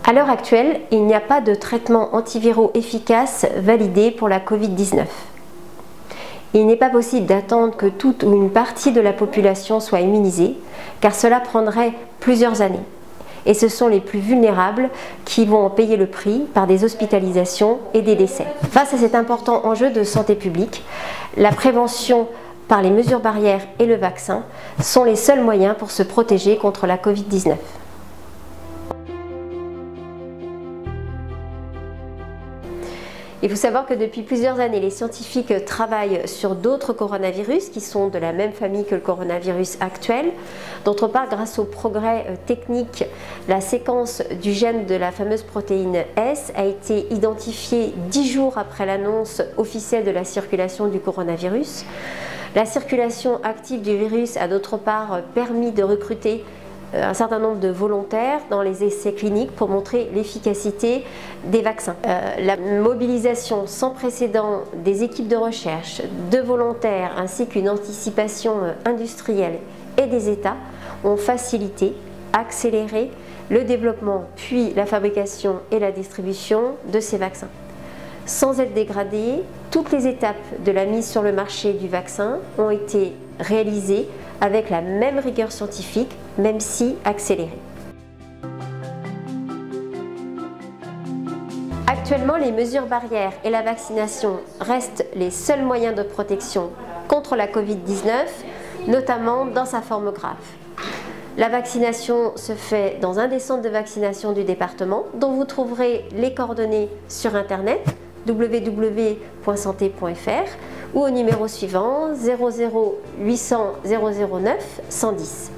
À l'heure actuelle, il n'y a pas de traitement antiviraux efficace validé pour la Covid-19. Il n'est pas possible d'attendre que toute ou une partie de la population soit immunisée, car cela prendrait plusieurs années. Et ce sont les plus vulnérables qui vont en payer le prix par des hospitalisations et des décès. Face à cet important enjeu de santé publique, la prévention par les mesures barrières et le vaccin sont les seuls moyens pour se protéger contre la Covid-19. Il faut savoir que depuis plusieurs années, les scientifiques travaillent sur d'autres coronavirus qui sont de la même famille que le coronavirus actuel. D'autre part, grâce aux progrès techniques, la séquence du gène de la fameuse protéine S a été identifiée 10 jours après l'annonce officielle de la circulation du coronavirus. La circulation active du virus a d'autre part permis de recruter un certain nombre de volontaires dans les essais cliniques pour montrer l'efficacité des vaccins. La mobilisation sans précédent des équipes de recherche, de volontaires ainsi qu'une anticipation industrielle et des États ont facilité, accéléré le développement puis la fabrication et la distribution de ces vaccins. Sans être dégradées, toutes les étapes de la mise sur le marché du vaccin ont été réalisées avec la même rigueur scientifique, même si accélérée. Actuellement, les mesures barrières et la vaccination restent les seuls moyens de protection contre la Covid-19, notamment dans sa forme grave. La vaccination se fait dans un des centres de vaccination du département, dont vous trouverez les coordonnées sur internet www.santé.fr ou au numéro suivant 00 800 009 110.